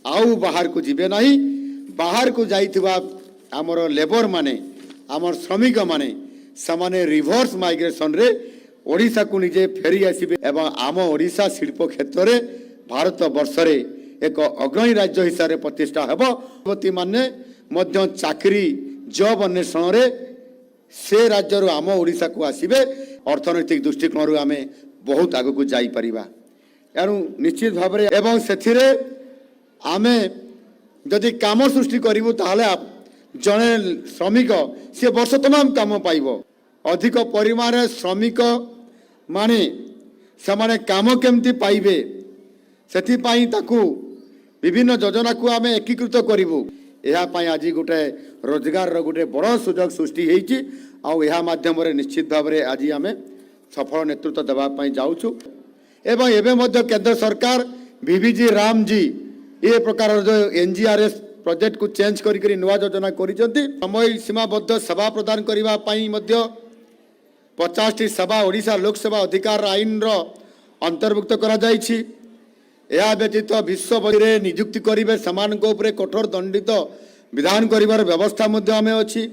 आउ बाहर को जीवे नहीं बाहर को जाइथिबा हमर लेबर माने हमर श्रमिक माने समाने रिवर्स माइग्रेशन रे ओडिशा को निजे फेरी आसीबे एवं आम ओडिशा शिल्प क्षेत्र रे भारत वर्ष रे एक अग्रणी राज्य हिसाब से प्रतिष्ठा हेब युवती माने मध्य चाकरी जॉब अन्वेषण रे से राज्य आम ओडिशा को आसीबे अर्थनैतिक दृष्टिकोण आम बहुत आग को जाई परिबा एणु निश्चित भाव में एवं से आमे जदि काम सृष्टि करूँ ताहले जड़े श्रमिक सी वर्ष तमाम काम पाइब अधिक परिमाण श्रमिक माने से काम केमती पाइबे से ताकू विभिन्न योजना को आम एकीकृत करूँ यापाई आज गोटे रोजगार गोटे बड़ सुजोग सृष्टि होती माध्यम निश्चित भाव में आज आम सफल नेतृत्व देवाई जाऊँ एवं एवं केंद्र सरकार बीबीजी राम जी ये प्रकार जो एनजीआरएस प्रोजेक्ट को चेंज करी नुआ योजना करिसेंती समय सीमाबद्ध सेवा प्रदान करबा पई मध्य 50टी सेवा ओडिशा लोकसेवा अधिकार आईन रो अंतर्भुक्त करा जायछि या व्यतीत विश्व बहिरे नियुक्ति करिवे समान को ऊपर कठोर दंडित विधान करिवार व्यवस्था मध्य आमे अछि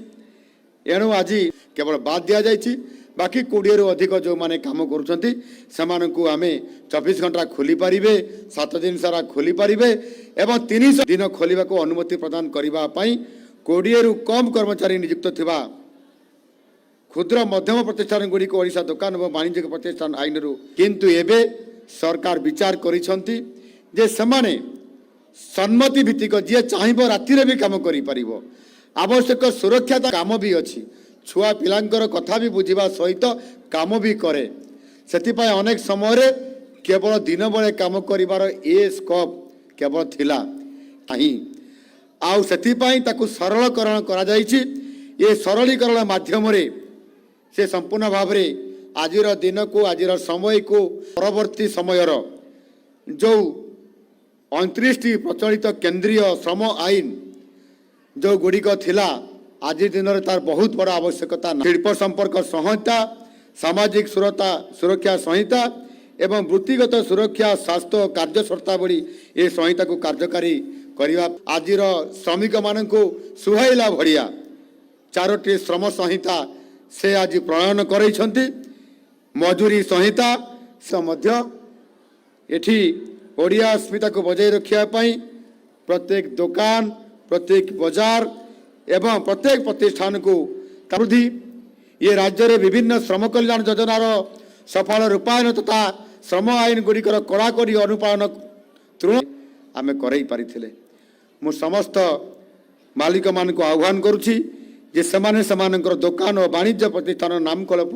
एणु आज केवल बाद दिया जायछि बाकी 20 रु अधिक जो माने काम करुछंती समानकु आमे 24 घंटा खोली पारिबे 7 दिन सारा खोली पारिबे एवं 300 दिन खोलिबा को अनुमति प्रदान करिबा पई 20 रु कम कर्मचारी नियुक्त थिबा क्षुद्र मध्यम प्रतिष्ठान गुडी को ओडिशा दुकान एवं वाणिज्यिक प्रतिष्ठान आईन रु किंतु एबे सरकार विचार करिसंती जे समाने सम्मति भित्तिक जे चाहिबो राति रे भी काम करि परिबो आवश्यक सुरक्षा काम भी अछि छुआ पिलांकर कथा भी बुझा सहित काम भी करे से अनेक समय केवल दिन बेले काम करिवार ए स्कोप केवल थिला नहीं आउ सेतिपाई ताकु सरलीकरण करा जायछि ये सरलीकरण माध्यम रे से संपूर्ण भाव रे आजिर दिन को आजिर समय को परवर्ती समय जो 29टी प्रचलित केंद्रीय श्रम आईन जो गुड़िक थिला आज दिन में तार बहुत बड़ा आवश्यकता शिल्प संपर्क संहिता सामाजिक सुरक्षा संहिता एवं वृत्तिगत सुरक्षा स्वास्थ्य कार्य शर्तावली ये संहिता को कार्यकारी करने आज श्रमिक मान सुहाइला भड़िया 4टी श्रम संहिता से आज प्रणयन कर मजूरी संहिता से मध्य एठी ओडिया अस्मिता को बजाय रखापी प्रत्येक दुकान प्रत्येक बाजार एवं प्रत्येक प्रतिष्ठान को वृद्धि ये राज्य में विभिन्न श्रम कल्याण योजनार सफल रूपायन तथा श्रम आईन गुड़िकर कड़ाकड़ी अनुपालन तुरंत आम कर मु समस्त मालिक मान को आह्वान करुच्ची जे समाने समानकर दुकान और वाणिज्य प्रतिष्ठान नामकल्प